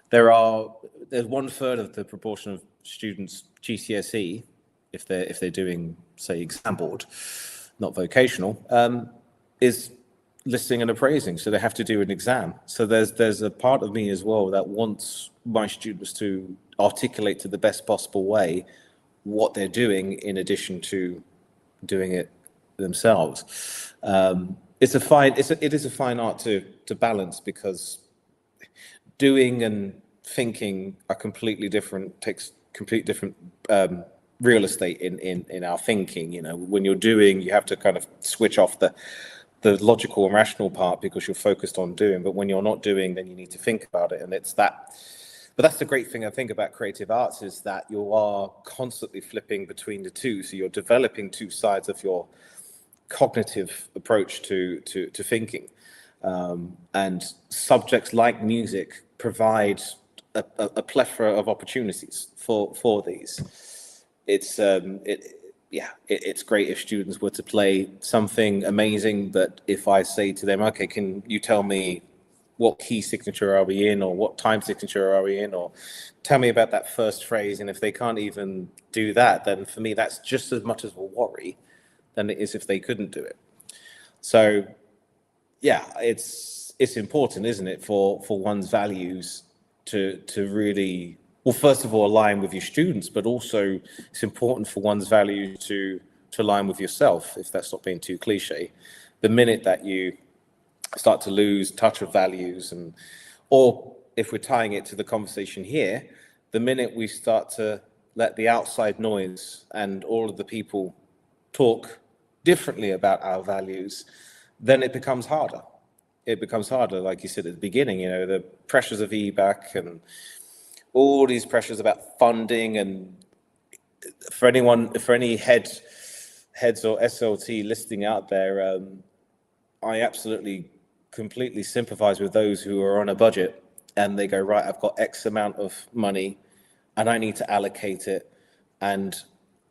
[SPEAKER 6] there's 1/3 of the proportion of students GCSE, if they're doing, say, exam board, not vocational, is listening and appraising, so they have to do an exam. So there's a part of me as well that wants my students to articulate to the best possible way what they're doing, in addition to doing it themselves. It is a fine art to balance, because doing and thinking are completely different, takes complete different real estate in our thinking. When you're doing, you have to kind of switch off the logical and rational part, because you're focused on doing. But when you're not doing, then you need to think about it, and it's that. But that's the great thing I think about creative arts, is that you are constantly flipping between the two. So you're developing two sides of your cognitive approach to thinking, and subjects like music provide a plethora of opportunities for these. It's great if students were to play something amazing, but if I say to them, okay, can you tell me what key signature are we in, or what time signature are we in, or tell me about that first phrase, and if they can't even do that, then for me that's just as much of a worry than it is if they couldn't do it. So it's important, isn't it, for one's values to really, well, first of all, align with your students, but also it's important for one's values to align with yourself, if that's not being too cliche. The minute that you start to lose touch of values, or if we're tying it to the conversation here, the minute we start to let the outside noise and all of the people talk differently about our values, then it becomes harder. It becomes harder, like you said at the beginning, the pressures of EBAC and all these pressures about funding. And for any heads or SLT listening out there, I absolutely completely sympathize with those who are on a budget and they go, right, I've got X amount of money and I need to allocate it, and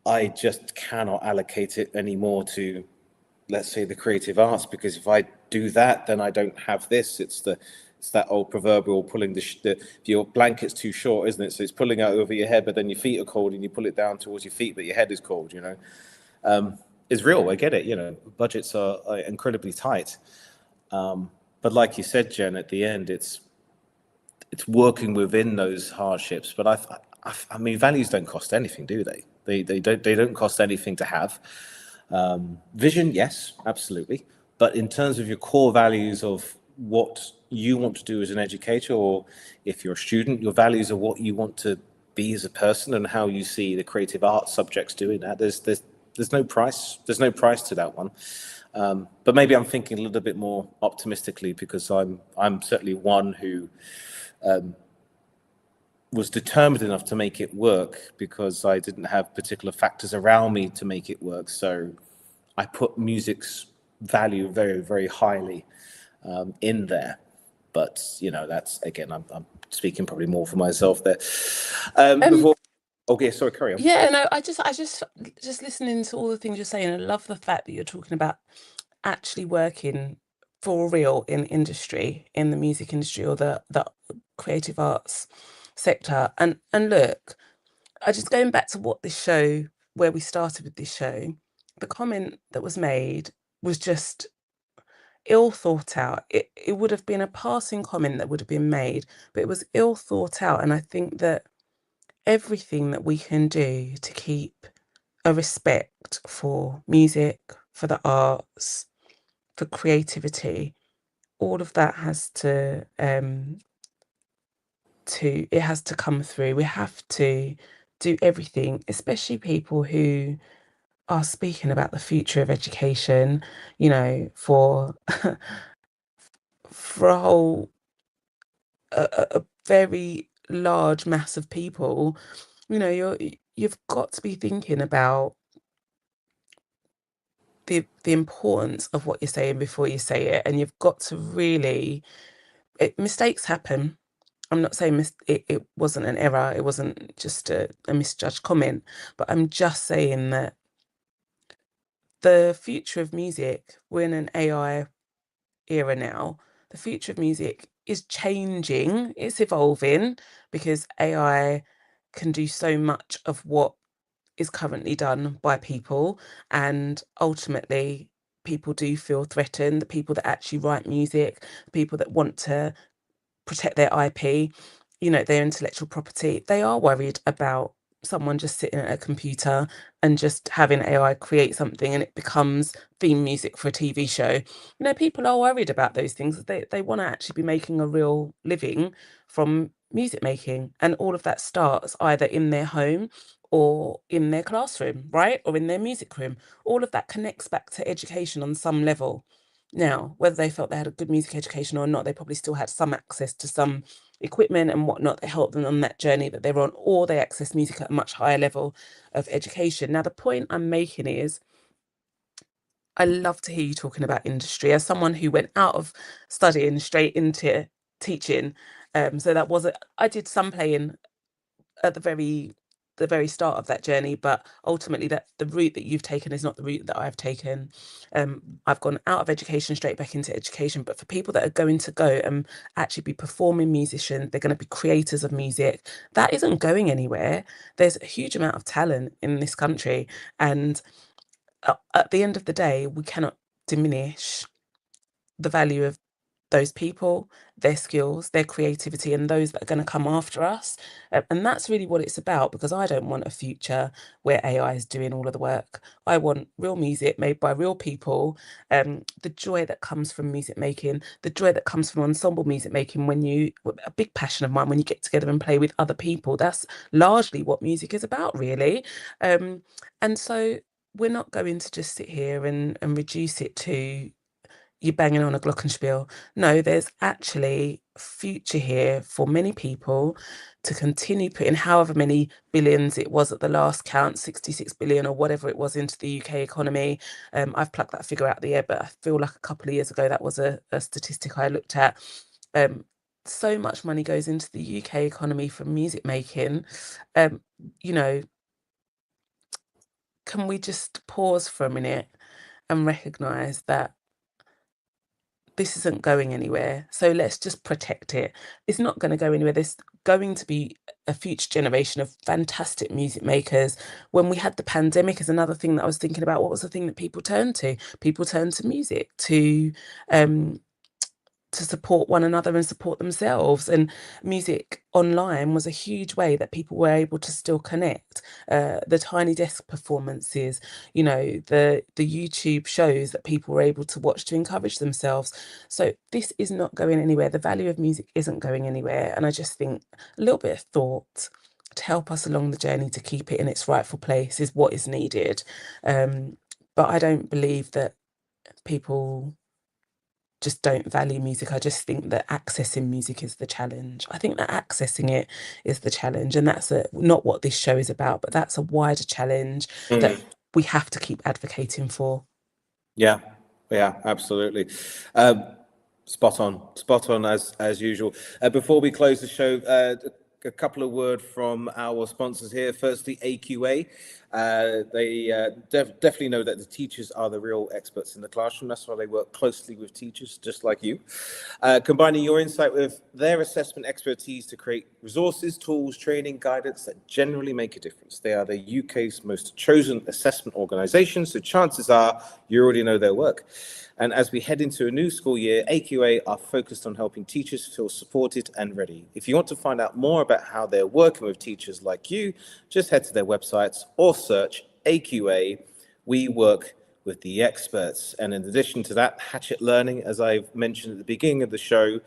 [SPEAKER 6] I just cannot allocate it anymore to, let's say, the creative arts, because if I do that, then I don't have this. It's that old proverbial pulling your blanket's too short, isn't it? So it's pulling out over your head, but then your feet are cold and you pull it down towards your feet, but your head is cold. It's real. I get it. Budgets are incredibly tight. But like you said, Jen, at the end, it's working within those hardships. But I mean, values don't cost anything, do they? They don't cost anything to have. Vision, yes, absolutely. But in terms of your core values of what you want to do as an educator, or if you're a student, your values are what you want to be as a person and how you see the creative arts subjects doing that. There's no price. There's no price to that one. But maybe I'm thinking a little bit more optimistically, because I'm certainly one who was determined enough to make it work, because I didn't have particular factors around me to make it work. So I put music's value very, very highly in there. But that's, again, I'm speaking probably more for myself there. Okay, sorry, carry on.
[SPEAKER 7] Yeah, no, I just listening to all the things you're saying, I love the fact that you're talking about actually working for real in industry, in the music industry, or the creative arts sector. And look, I just going back to what this show, where we started with this show, the comment that was made was just ill thought out. It would have been a passing comment that would have been made, but it was ill thought out. And I think that everything that we can do to keep a respect for music, for the arts, for creativity, all of that has to it has to come through. We have to do everything, especially people who are speaking about the future of education, you know, for for a whole a very large mass of people, you know, you've got to be thinking about the importance of what you're saying before you say it, and you've got to really mistakes happen. I'm not saying it wasn't an error, it wasn't just a misjudged comment, but I'm just saying that the future of music, we're in an AI era now. The future of music is changing, it's evolving because AI can do so much of what is currently done by people, and ultimately people do feel threatened. The people that actually write music, the people that want to protect their IP, you know, their intellectual property, they are worried about someone just sitting at a computer and just having AI create something and it becomes theme music for a TV show. You know, people are worried about those things. They want to actually be making a real living from music making. And all of that starts either in their home or in their classroom, right? Or in their music room. All of that connects back to education on some level. Now, whether they felt they had a good music education or not, they probably still had some access to some equipment and whatnot that helped them on that journey that they were on, or they accessed music at a much higher level of education. Now, the point I'm making is I love to hear you talking about industry as someone who went out of studying straight into teaching. So that was I did some playing at the very start of that journey, but ultimately that the route that you've taken is not the route that I've taken. I've gone out of education straight back into education, but for people that are going to go and actually be performing musicians, they're going to be creators of music, that isn't going anywhere. There's a huge amount of talent in this country, and at the end of the day, we cannot diminish the value of those people, their skills, their creativity, and those that are going to come after us. And that's really what it's about, because I don't want a future where AI is doing all of the work. I want real music made by real people. The joy that comes from music making, the joy that comes from ensemble music making, a big passion of mine, when you get together and play with other people, that's largely what music is about, really. And so we're not going to just sit here and reduce it to you banging on a glockenspiel. No, there's actually future here for many people to continue putting however many billions it was at the last count, 66 billion or whatever it was, into the UK economy. I've plucked that figure out of the air, but I feel like a couple of years ago that was a statistic I looked at. So much money goes into the UK economy from music making. You know, can we just pause for a minute and recognise that this isn't going anywhere, so let's just protect it. It's not going to go anywhere. There's going to be a future generation of fantastic music makers. When we had the pandemic is another thing that I was thinking about. What was the thing that people turned to? People turned to music to support one another and support themselves. And music online was a huge way that people were able to still connect. The Tiny Desk performances, you know, the YouTube shows that people were able to watch to encourage themselves. So this is not going anywhere. The value of music isn't going anywhere. And I just think a little bit of thought to help us along the journey to keep it in its rightful place is what is needed. But I don't believe that people just don't value music. I just think that accessing music is the challenge. I think that accessing it is the challenge, and that's not what this show is about, but that's a wider challenge that we have to keep advocating for.
[SPEAKER 6] Yeah, absolutely. Spot on as usual. Before we close the show, a couple of words from our sponsors here. Firstly, AQA. They definitely know that the teachers are the real experts in the classroom. That's why they work closely with teachers just like you, combining your insight with their assessment expertise to create resources, tools, training, guidance that generally make a difference. They are the UK's most chosen assessment organisation, so chances are you already know their work. And as we head into a new school year, AQA are focused on helping teachers feel supported and ready. If you want to find out more about how they're working with teachers like you, just head to their websites or search AQA. We work with the experts. And in addition to that, Hatchet Learning, as I've mentioned at the beginning of the show,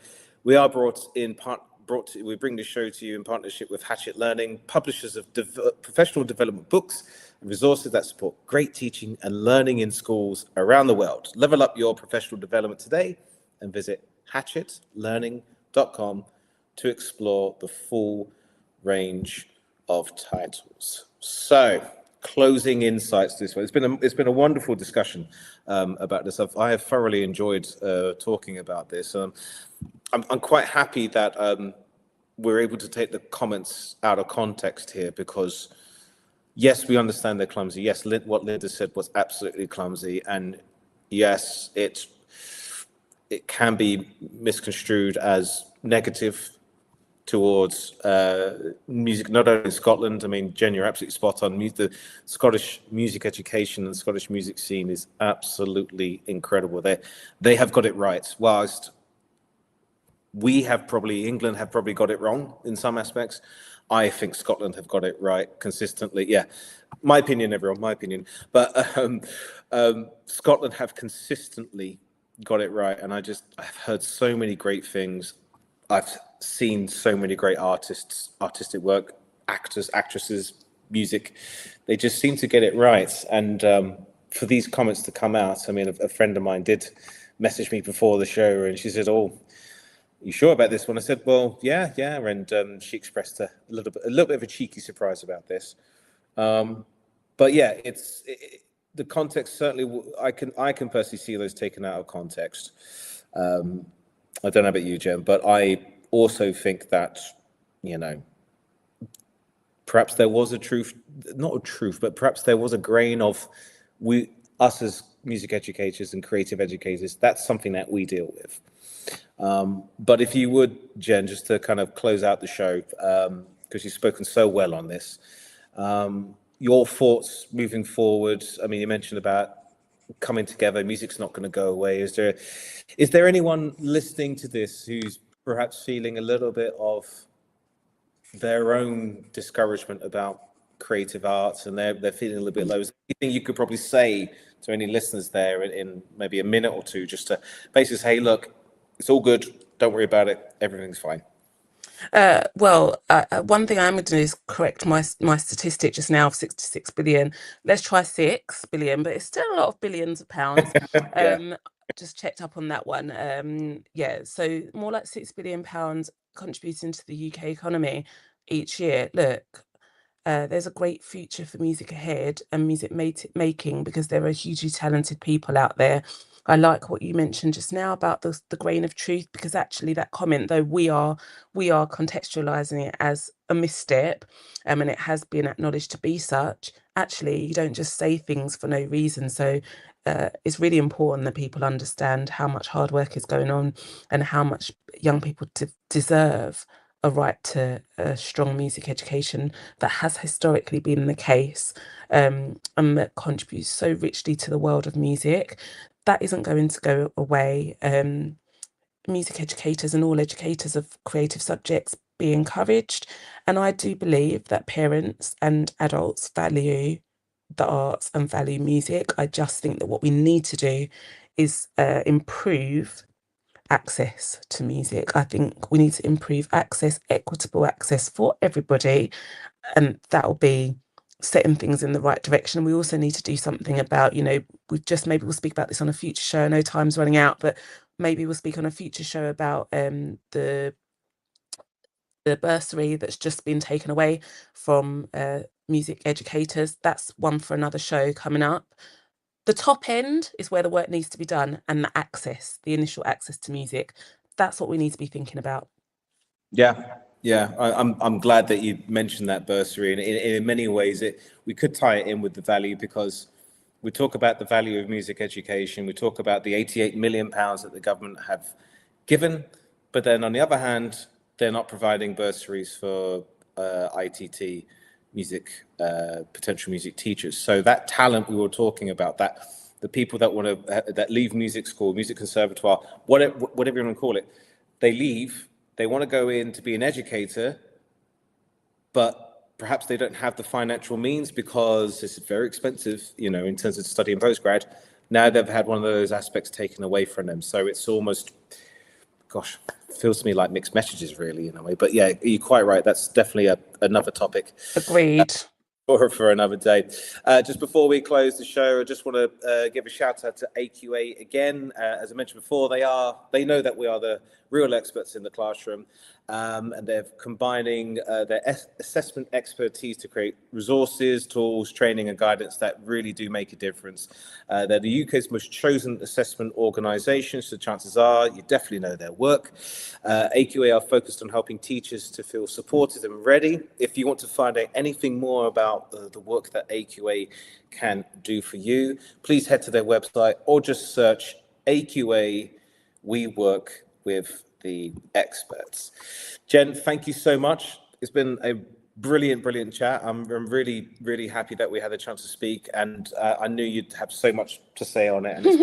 [SPEAKER 6] we are brought in we bring the show to you in partnership with Hatchet Learning, publishers of professional development books and resources that support great teaching and learning in schools around the world. Level up your professional development today and visit hatchetlearning.com to explore the full range of titles. So, closing insights this way. It's been a wonderful discussion about this. I have thoroughly enjoyed talking about this. I'm quite happy that we're able to take the comments out of context here, because yes, we understand they're clumsy. Yes, what Linda said was absolutely clumsy, and yes, it can be misconstrued as negative towards music, not only in Scotland. I mean, Jen, you're absolutely spot on. The Scottish music education and Scottish music scene is absolutely incredible. They have got it right, whilst England have probably got it wrong in some aspects. I think Scotland have got it right consistently. Yeah, my opinion, everyone, my opinion. But Scotland have consistently got it right, and I've heard so many great things. I've seen so many great artistic work, actors, actresses, music. They just seem to get it right. And for these comments to come out, I mean, a friend of mine did message me before the show, and she said, "Oh, you sure about this one?" I said, "Well, yeah." And she expressed a little bit of a cheeky surprise about this. But yeah, the context certainly. I can personally see those taken out of context. I don't know about you, Jen, but I also think that, perhaps there was but perhaps there was a grain of us as music educators and creative educators. That's something that we deal with. But if you would, Jen, just to kind of close out the show, because you've spoken so well on this, your thoughts moving forward. I mean, you mentioned about coming together. Music's not going to go away. Is there anyone listening to this who's perhaps feeling a little bit of their own discouragement about creative arts, and they're feeling a little bit low? Is there anything you could probably say to any listeners there in maybe a minute or two, just to basically say, hey, look, it's all good, don't worry about it, everything's fine?
[SPEAKER 7] One thing I'm going to do is correct my statistic just now of 66 billion. Let's try 6 billion, but it's still a lot of billions of pounds.
[SPEAKER 6] Yeah.
[SPEAKER 7] Just checked up on that one. So more like £6 billion contributing to the UK economy each year. Look, there's a great future for music ahead and music making, because there are hugely talented people out there. I like what you mentioned just now about the grain of truth, because actually that comment, though we are contextualizing it as a misstep, and it has been acknowledged to be such. Actually, you don't just say things for no reason. So it's really important that people understand how much hard work is going on and how much young people deserve a right to a strong music education that has historically been the case, and that contributes so richly to the world of music. That isn't going to go away. Music educators and all educators of creative subjects be encouraged. And I do believe that parents and adults value the arts and value music. I just think that what we need to do is improve access to music. I think we need to improve access, equitable access for everybody, and that'll be setting things in the right direction. We also need to do something about, maybe we'll speak about this on a future show. I know time's running out, but maybe we'll speak on a future show about the bursary that's just been taken away from music educators. That's one for another show coming up. The top end is where the work needs to be done, and the initial access to music, that's what we need to be thinking about.
[SPEAKER 6] Yeah, I'm glad that you mentioned that bursary, and in many ways we could tie it in with the value, because we talk about the value of music education, we talk about the £88 million that the government have given, but then on the other hand, they're not providing bursaries for ITT potential music teachers. So that talent we were talking about, that the people that leave music school, music conservatoire, whatever you want to call it, they leave. They want to go in to be an educator, but perhaps they don't have the financial means because it's very expensive, in terms of studying postgrad. Now they've had one of those aspects taken away from them. So it's almost, gosh, feels to me like mixed messages really in a way. But yeah, you're quite right. That's definitely another topic.
[SPEAKER 7] Agreed.
[SPEAKER 6] For another day. Just before we close the show, I just want to give a shout out to AQA again. As I mentioned before, they know that we are the real experts in the classroom, and they're combining their assessment expertise to create resources, tools, training and guidance that really do make a difference. They're the UK's most chosen assessment organisation, so chances are you definitely know their work. AQA are focused on helping teachers to feel supported and ready. If you want to find out anything more about the work that AQA can do for you, please head to their website or just search AQA We Work with the Experts. Jen, thank you so much. It's been a brilliant chat. I'm really, really happy that we had a chance to speak, and I knew you'd have so much to say on it, and it's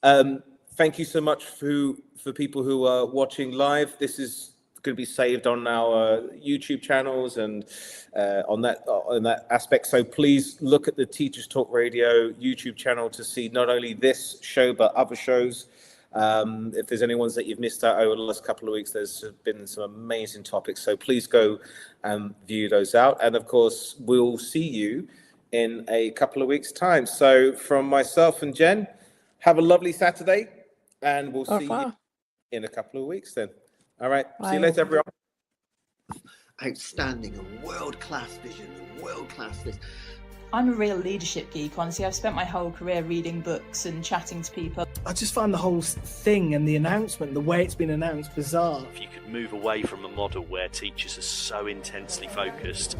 [SPEAKER 6] been thank you so much for people who are watching live. This is going to be saved on our YouTube channels and on that aspect. So please look at the Teachers Talk Radio YouTube channel to see not only this show but other shows. If there's any ones that you've missed out over the last couple of weeks, there's been some amazing topics. So please go and view those out. And of course, we'll see you in a couple of weeks' time. So from myself and Jen, have a lovely Saturday, and we'll see you in a couple of weeks then. All right.
[SPEAKER 7] Bye.
[SPEAKER 6] See you later, everyone.
[SPEAKER 2] Outstanding, a world-class vision, a world-class this.
[SPEAKER 3] I'm a real leadership geek, honestly. I've spent my whole career reading books and chatting to people.
[SPEAKER 4] I just find the whole thing and the announcement, the way it's been announced, bizarre.
[SPEAKER 5] If you could move away from a model where teachers are so intensely focused